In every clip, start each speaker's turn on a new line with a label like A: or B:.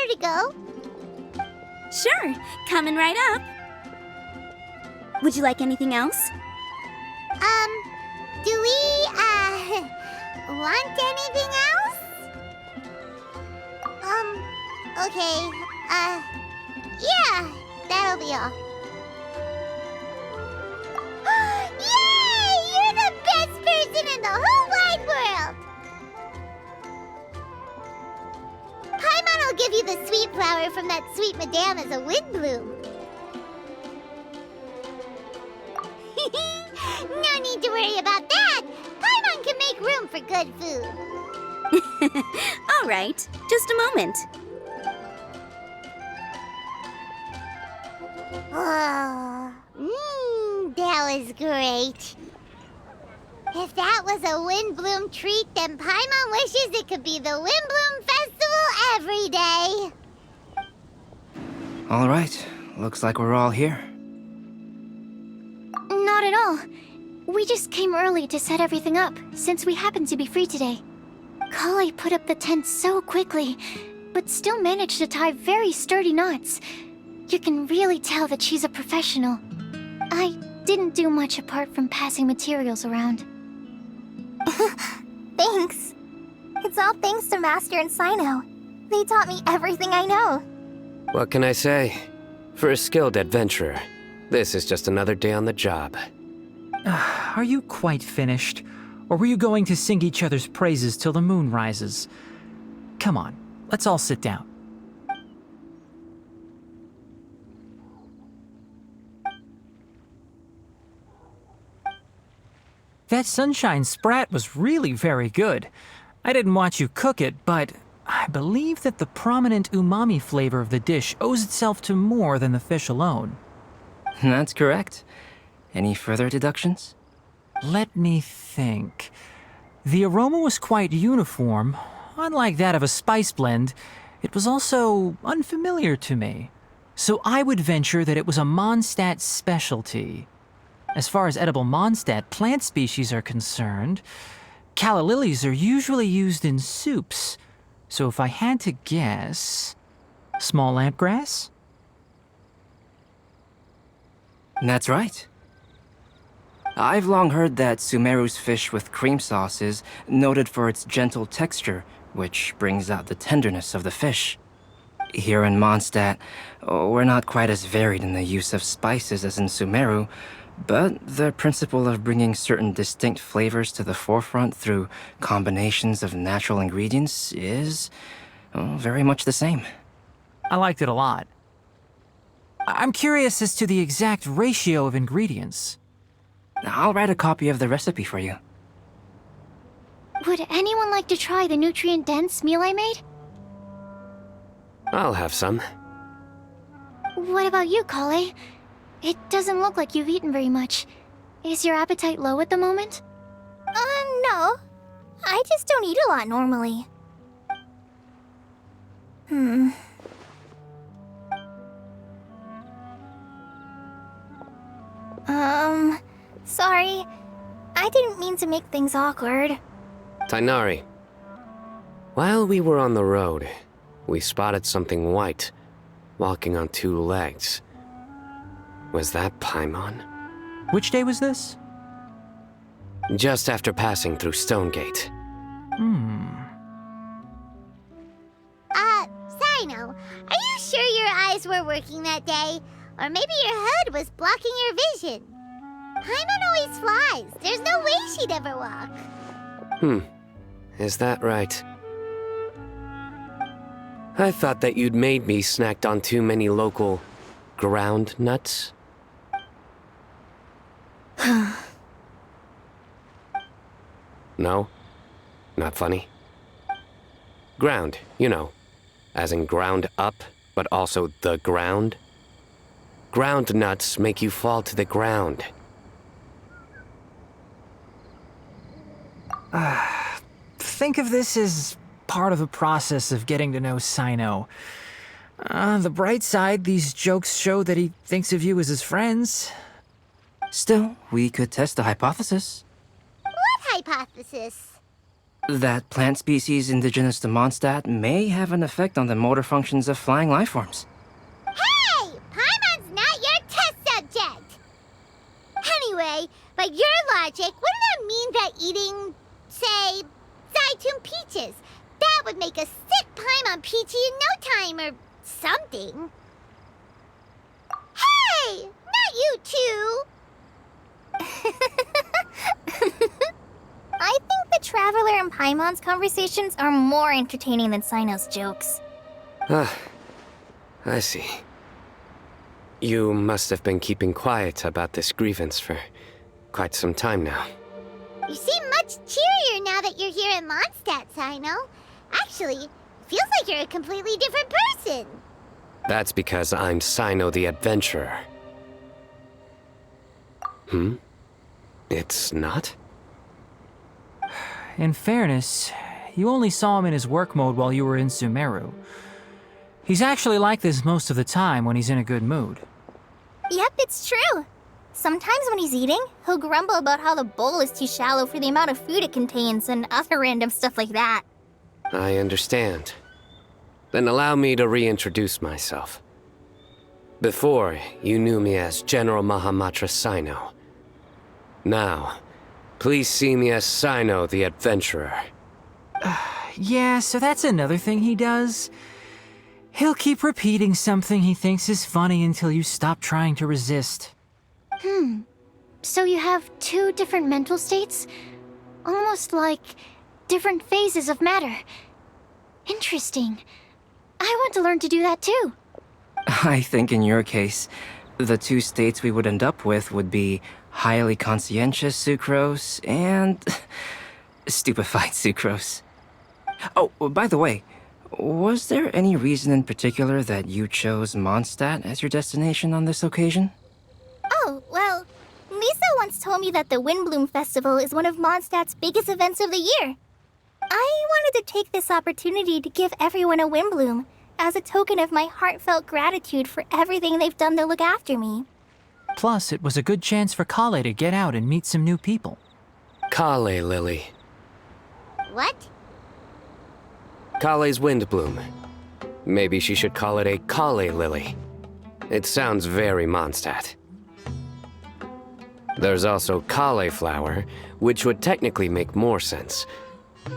A: where to go.
B: Sure, coming right up. Would you like anything else?
A: Do we, want anything else? Okay, yeah, that'll be all. Yay! You're the best person in the whole wide world! Paimon will give you the sweet flower from that sweet madame as a Windblume. No need to worry about that! Paimon can make room for good food.
B: All right, just a moment.
A: Oh, that was great. If that was a Windblume treat, then Paimon wishes it could be the Windblume Festival every day.
C: All right, looks like we're all here.
D: Not at all. We just came early to set everything up, since we happen to be free today. Kale put up the tent so quickly, but still managed to tie very sturdy knots. You can really tell that she's a professional. I didn't do much apart from passing materials around.
E: Thanks. It's all thanks to Master and Sino. They taught me everything I know.
F: What can I say? For a skilled adventurer, this is just another day on the job.
G: Are you quite finished? Or were you going to sing each other's praises till the moon rises? Come on, let's all sit down. That sunshine sprat was really very good. I didn't watch you cook it, but I believe that the prominent umami flavor of the dish owes itself to more than the fish alone.
C: That's correct. Any further deductions?
G: Let me think. The aroma was quite uniform. Unlike that of a spice blend, it was also unfamiliar to me. So I would venture that it was a Mondstadt specialty. As far as edible Mondstadt plant species are concerned, calla lilies are usually used in soups. So if I had to guess, small lampgrass?
C: That's right. I've long heard that Sumeru's fish with cream sauce is noted for its gentle texture, which brings out the tenderness of the fish. Here in Mondstadt, we're not quite as varied in the use of spices as in Sumeru, but the principle of bringing certain distinct flavors to the forefront through combinations of natural ingredients is very much the same.
G: I liked it a lot. I'm curious as to the exact ratio of ingredients.
C: I'll write a copy of the recipe for you.
D: Would anyone like to try the nutrient-dense meal I made?
F: I'll have some.
D: What about you, Kale? It doesn't look like you've eaten very much. Is your appetite low at the moment?
E: No. I just don't eat a lot normally. Sorry. I didn't mean to make things awkward.
F: Tainari. While we were on the road, we spotted something white, walking on two legs. Was that Paimon?
G: Which day was this?
F: Just after passing through Stonegate.
A: Sino, are you sure your eyes were working that day? Or maybe your hood was blocking your vision? Paimon always flies. There's no way she'd ever walk.
F: Is that right? I thought that you'd made me snacked on too many local ground nuts. No? Not funny? Ground, you know. As in ground up, but also the ground. Ground nuts make you fall to the ground.
G: Think of this as part of the process of getting to know Sino. On the bright side, these jokes show that he thinks of you as his friends.
C: Still, we could test the hypothesis.
A: What hypothesis?
C: That plant species indigenous to Mondstadt may have an effect on the motor functions of flying lifeforms.
A: Hey! Paimon's not your test subject! Anyway, by your logic, wouldn't that mean that eating, say, Zaitun peaches, that would make a sick Paimon peachy in no time or something? Hey! Not you two!
E: I think the Traveler and Paimon's conversations are more entertaining than Sino's jokes.
F: Ah, I see. You must have been keeping quiet about this grievance for quite some time now.
A: You seem much cheerier now that you're here in Mondstadt, Sino. Actually, feels like you're a completely different person.
F: That's because I'm Sino the Adventurer. It's not?
G: In fairness, you only saw him in his work mode while you were in Sumeru. He's actually like this most of the time when he's in a good mood.
E: Yep, it's true. Sometimes when he's eating, he'll grumble about how the bowl is too shallow for the amount of food it contains and other random stuff like that.
F: I understand. Then allow me to reintroduce myself. Before, you knew me as General Mahamatra Sino. Now, please see me as Sino the Adventurer.
G: Yeah, so that's another thing he does. He'll keep repeating something he thinks is funny until you stop trying to resist.
D: So you have two different mental states? Almost like different phases of matter. Interesting. I want to learn to do that too.
C: I think in your case, the two states we would end up with would be highly conscientious sucrose and stupefied sucrose. Oh, by the way, was there any reason in particular that you chose Mondstadt as your destination on this occasion?
E: Oh, well, Lisa once told me that the Windblume Festival is one of Mondstadt's biggest events of the year. I wanted to take this opportunity to give everyone a Windblume as a token of my heartfelt gratitude for everything they've done to look after me.
G: Plus, it was a good chance for Kale to get out and meet some new people.
F: Kale Lily.
A: What?
F: Kale's Windblume. Maybe she should call it a Kale Lily. It sounds very Mondstadt. There's also cauliflower, which would technically make more sense.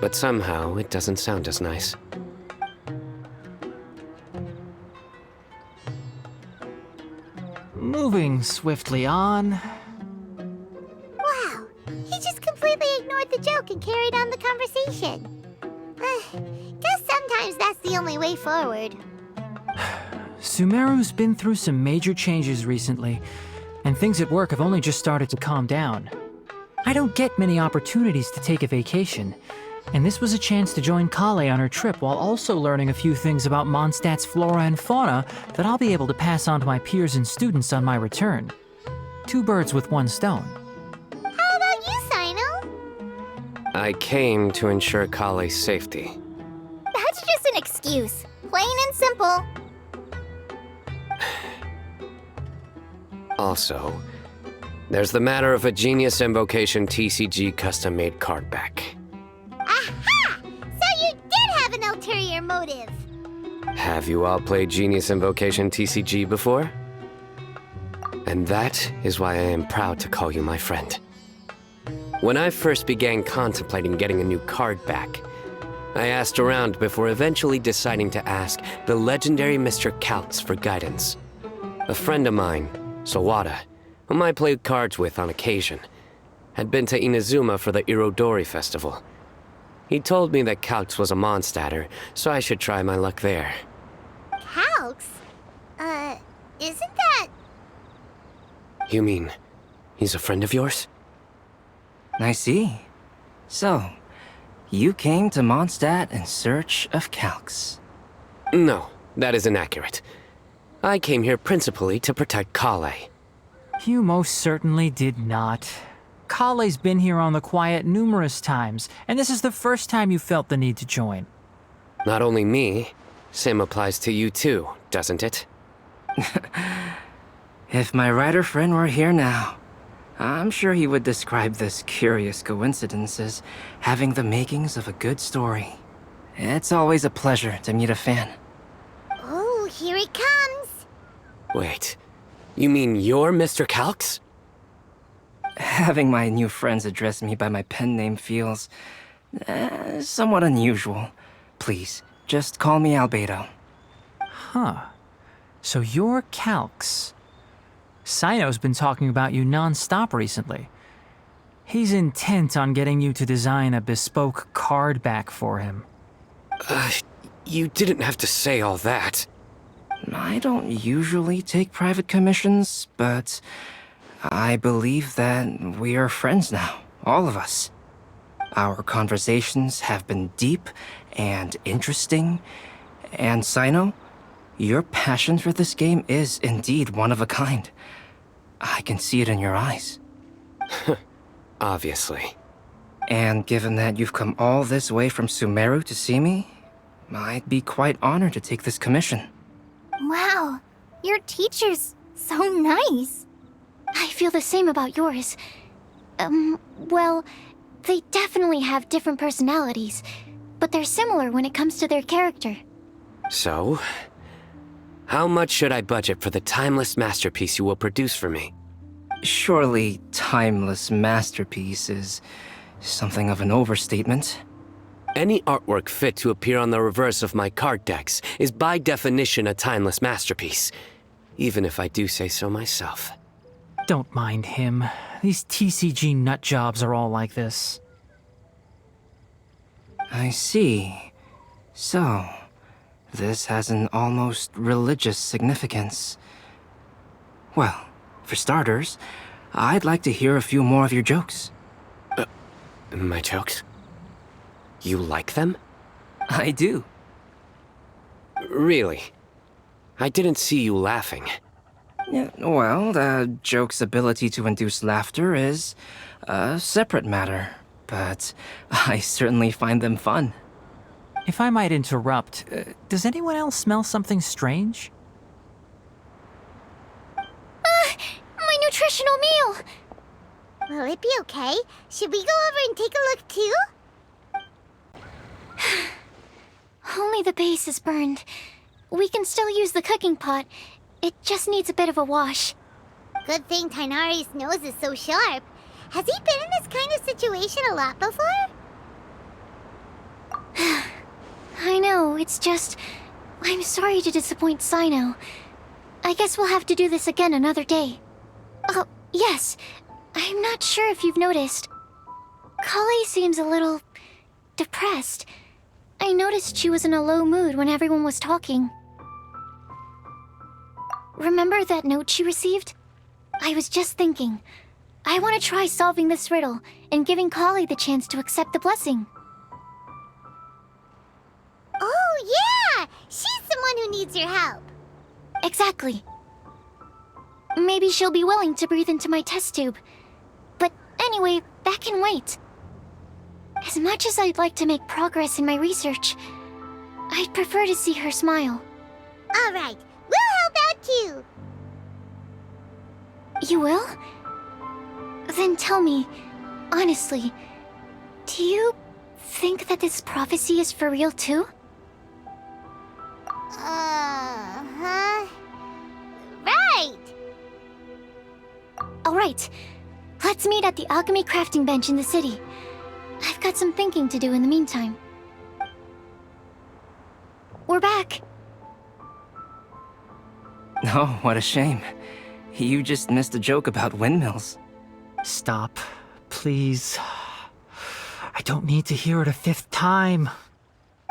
F: But somehow, it doesn't sound as nice.
G: Moving swiftly on.
A: Wow, he just completely ignored the joke and carried on the conversation. Guess sometimes that's the only way forward.
G: Sumeru's been through some major changes recently, and things at work have only just started to calm down. I don't get many opportunities to take a vacation, and this was a chance to join Kale on her trip while also learning a few things about Mondstadt's flora and fauna that I'll be able to pass on to my peers and students on my return. Two birds with one stone.
A: How about you, Sino?
F: I came to ensure Kale's safety.
E: That's just an excuse. Plain and simple.
F: Also, there's the matter of a Genius Invocation TCG custom-made card back.
A: Aha! So you did have an ulterior motive.
F: Have you all played Genius Invocation TCG before? And that is why I am proud to call you my friend. When I first began contemplating getting a new card back, I asked around before eventually deciding to ask the legendary Mr. Kaltz for guidance. A friend of mine, Sawada, whom I played cards with on occasion, had been to Inazuma for the Irodori Festival. He told me that Kaltz was a Mondstadter, so I should try my luck there.
A: Calx? Isn't that...
F: You mean, he's a friend of yours?
C: I see. So, you came to Mondstadt in search of Calx.
F: No, that is inaccurate. I came here principally to protect Kale.
G: You most certainly did not. Kale's been here on the quiet numerous times, and this is the first time you felt the need to join.
F: Not only me, same applies to you too, doesn't it?
C: If my writer friend were here now, I'm sure he would describe this curious coincidence as having the makings of a good story. It's always a pleasure to meet a fan.
A: Oh, here it comes.
F: Wait, you mean you're Mr. Calx?
C: Having my new friends address me by my pen name feels somewhat unusual. Please, just call me Albedo.
G: Huh. So you're Calx. Sino's been talking about you non-stop recently. He's intent on getting you to design a bespoke card back for him.
F: You didn't have to say all that.
C: I don't usually take private commissions, but I believe that we are friends now, all of us. Our conversations have been deep and interesting, and Sino, your passion for this game is indeed one of a kind. I can see it in your eyes.
F: Obviously.
C: And given that you've come all this way from Sumeru to see me, I'd be quite honored to take this commission.
E: Wow, your teacher's so nice.
D: I feel the same about yours. Well, they definitely have different personalities, but they're similar when it comes to their character.
F: So, how much should I budget for the timeless masterpiece you will produce for me?
C: Surely, timeless masterpiece is something of an overstatement.
F: Any artwork fit to appear on the reverse of my card decks is by definition a timeless masterpiece, even if I do say so myself.
G: Don't mind him. These TCG nut jobs are all like this.
C: I see. So, this has an almost religious significance. Well, for starters, I'd like to hear a few more of your jokes.
F: My jokes? You like them?
C: I do.
F: Really? I didn't see you laughing.
C: Yeah, well, the joke's ability to induce laughter is a separate matter, but I certainly find them fun.
G: If I might interrupt, does anyone else smell something strange?
D: My nutritional meal!
A: Will it be okay? Should we go over and take a look too?
D: Only the base is burned. We can still use the cooking pot. It just needs a bit of a wash.
A: Good thing Tainari's nose is so sharp. Has he been in this kind of situation a lot before?
D: I know, it's just... I'm sorry to disappoint Sino. I guess we'll have to do this again another day. Oh, yes. I'm not sure if you've noticed. Kali seems a little... depressed. I noticed she was in a low mood when everyone was talking. Remember that note she received? I was just thinking. I want to try solving this riddle and giving Kali the chance to accept the blessing.
A: Oh, yeah! She's someone who needs your help.
D: Exactly. Maybe she'll be willing to breathe into my test tube. But anyway, that can wait. As much as I'd like to make progress in my research, I'd prefer to see her smile.
A: All right, we'll help out too.
D: You will? Then tell me, honestly, do you think that this prophecy is for real too?
A: Uh-huh. Right!
D: Alright, let's meet at the alchemy crafting bench in the city. I've got some thinking to do in the meantime. We're back.
C: Oh, what a shame. You just missed a joke about windmills.
G: Stop, please. I don't need to hear it a fifth time.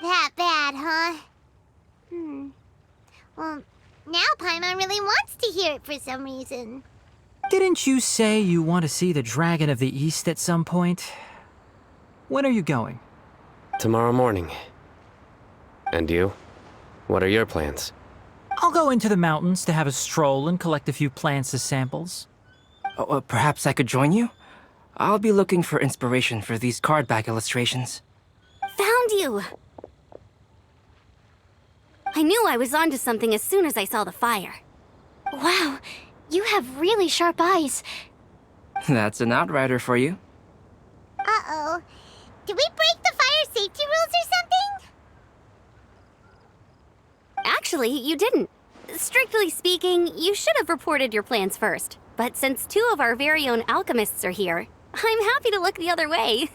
A: That bad, huh? Well, now Paimon really wants to hear it for some reason.
G: Didn't you say you want to see the Dragon of the East at some point? When are you going?
F: Tomorrow morning. And you? What are your plans?
G: I'll go into the mountains to have a stroll and collect a few plants as samples.
C: Oh, perhaps I could join you? I'll be looking for inspiration for these card back illustrations.
B: Found you! I knew I was onto something as soon as I saw the fire.
D: Wow, you have really sharp eyes.
C: That's an outrider for you.
A: Uh-oh. Did we break the fire safety rules or something?
H: Actually, you didn't. Strictly speaking, you should have reported your plans first. But since 2 of our very own alchemists are here, I'm happy to look the other way.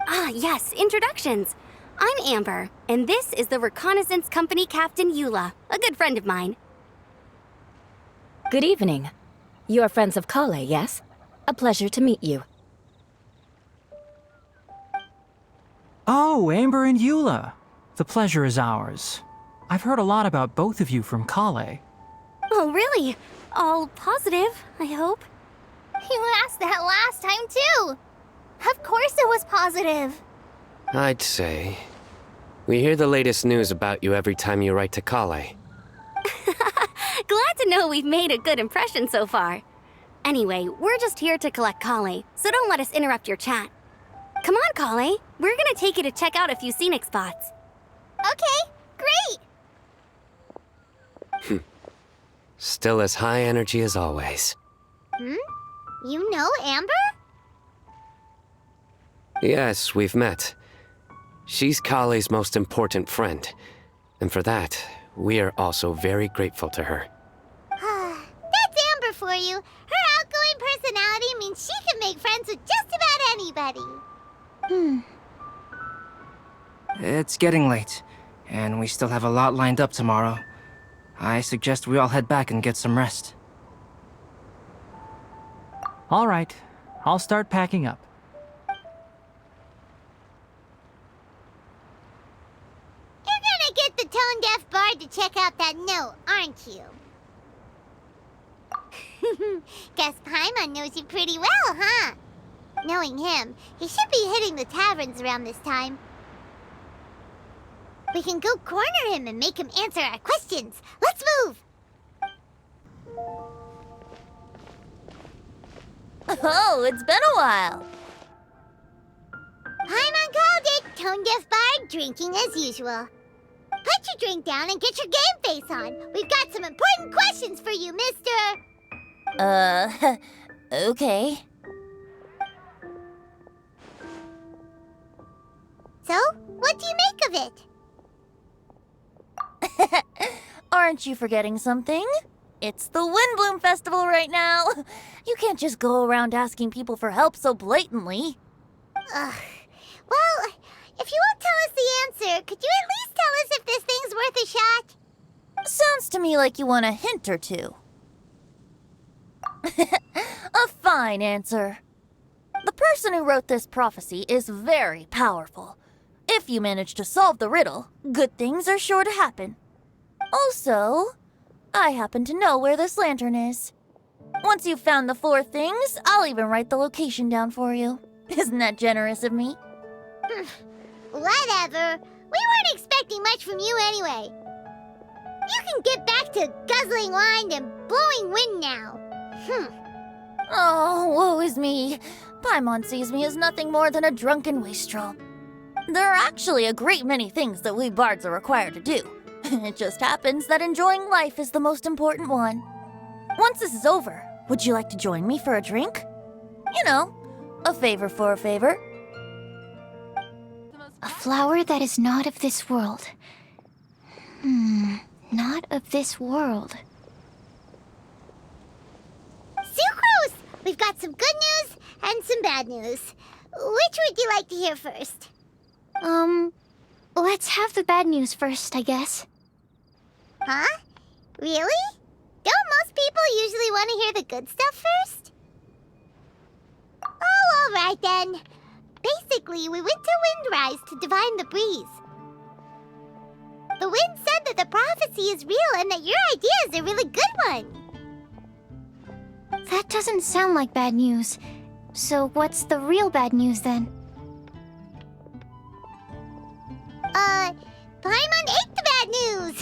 H: Ah, yes, introductions. I'm Amber, and this is the Reconnaissance Company Captain Eula, a good friend of mine.
I: Good evening. You are friends of Kale, yes? A pleasure to meet you.
G: Oh, Amber and Eula. The pleasure is ours. I've heard a lot about both of you from Kale.
H: Oh, really? All positive, I hope.
E: You asked that last time, too. Of course it was positive.
F: I'd say. We hear the latest news about you every time you write to Kale.
H: Glad to know we've made a good impression so far. Anyway, we're just here to collect Kale, so don't let us interrupt your chat. Come on, Kale. We're gonna take you to check out a few scenic spots.
E: Okay, great.
F: Still as high energy as always.
A: You know Amber?
F: Yes, we've met. She's Kale's most important friend. And for that, we are also very grateful to her.
A: That's Amber for you. Her outgoing personality means she can make friends with just about anybody.
C: It's getting late, and we still have a lot lined up tomorrow. I suggest we all head back and get some rest.
G: All right, I'll start packing up.
A: You're gonna get the tone-deaf bard to check out that note, aren't you? Guess Paimon knows you pretty well, huh? Knowing him, he should be hitting the taverns around this time. We can go corner him and make him answer our questions. Let's move!
J: Oh, it's been a while.
A: Paimon called it, tone-deaf bard drinking as usual. Put your drink down and get your game face on. We've got some important questions for you, mister.
J: Okay.
A: So, what do you make of it?
J: Aren't you forgetting something? It's the Windblume Festival right now. You can't just go around asking people for help so blatantly.
A: Well, if you won't tell us the answer, could you at least tell us if this thing's worth a shot?
J: Sounds to me like you want a hint or two. A fine answer. The person who wrote this prophecy is very powerful. If you manage to solve the riddle, good things are sure to happen. Also, I happen to know where this lantern is. Once you've found the 4 things, I'll even write the location down for you. Isn't that generous of me?
A: Whatever. We weren't expecting much from you anyway. You can get back to guzzling wine and blowing wind now.
J: Oh, woe is me. Paimon sees me as nothing more than a drunken wastrel. There are actually a great many things that we bards are required to do. It just happens that enjoying life is the most important one. Once this is over, would you like to join me for a drink? You know, a favor for a favor.
D: A flower that is not of this world. Not of this world.
A: Sucrose! We've got some good news and some bad news. Which would you like to hear first?
D: Let's have the bad news first, I guess.
A: Huh? Really? Don't most people usually want to hear the good stuff first? Oh, all right then. Basically, we went to Windrise to divine the breeze. The wind said that the prophecy is real and that your idea is a really good one.
D: That doesn't sound like bad news. So what's the real bad news then?
A: Paimon ate the bad news!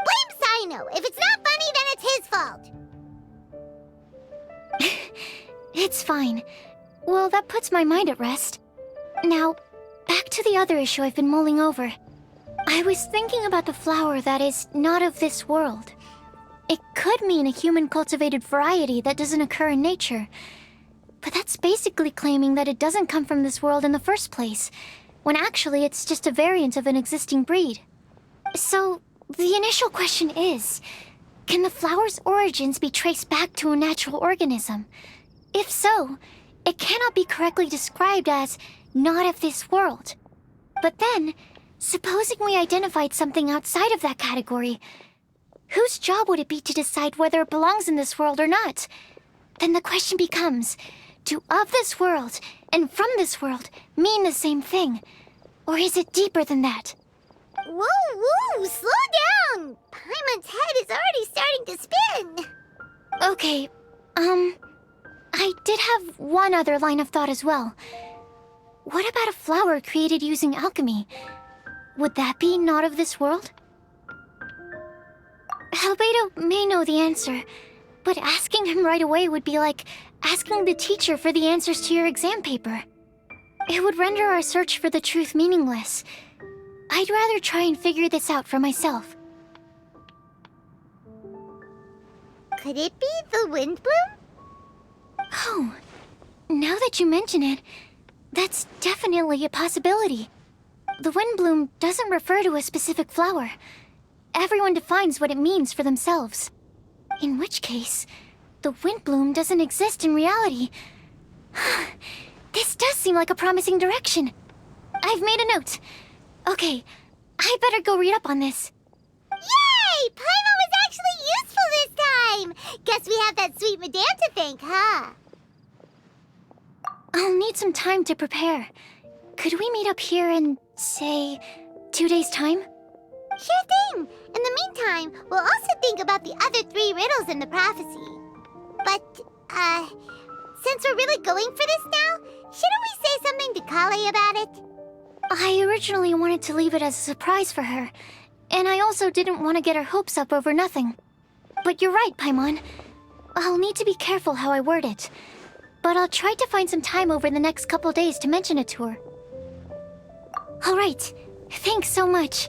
A: Blame Sino! If it's not funny, then it's his fault!
D: It's fine. Well, that puts my mind at rest. Now, back to the other issue I've been mulling over. I was thinking about the flower that is not of this world. It could mean a human-cultivated variety that doesn't occur in nature. But that's basically claiming that it doesn't come from this world in the first place, when actually it's just a variant of an existing breed. So, the initial question is, can the flower's origins be traced back to a natural organism? If so, it cannot be correctly described as not of this world. But then, supposing we identified something outside of that category, whose job would it be to decide whether it belongs in this world or not? Then the question becomes, do of this world and from this world mean the same thing? Or is it deeper than that?
A: Whoa, slow down! Paimon's head is already starting to spin.
D: Okay, I did have one other line of thought as well. What about a flower created using alchemy? Would that be not of this world? Albedo may know the answer, but asking him right away would be like asking the teacher for the answers to your exam paper. It would render our search for the truth meaningless. I'd rather try and figure this out for myself.
A: Could it be the Windblume?
D: Oh, now that you mention it, that's definitely a possibility. The Windblume doesn't refer to a specific flower. Everyone defines what it means for themselves. In which case, the Windblume doesn't exist in reality. This does seem like a promising direction. I've made a note. Okay, I better go read up on this.
A: Yay! Paimon was actually useful this time! Guess we have that sweet madame to thank, huh?
D: I'll need some time to prepare. Could we meet up here in, say, 2 days' time?
A: Sure thing! In the meantime, we'll also think about the other 3 riddles in the prophecy. But, since we're really going for this now, shouldn't we say something to Kale about it?
D: I originally wanted to leave it as a surprise for her, and I also didn't want to get her hopes up over nothing. But you're right, Paimon. I'll need to be careful how I word it. But I'll try to find some time over the next couple days to mention it to her. All right. Thanks so much.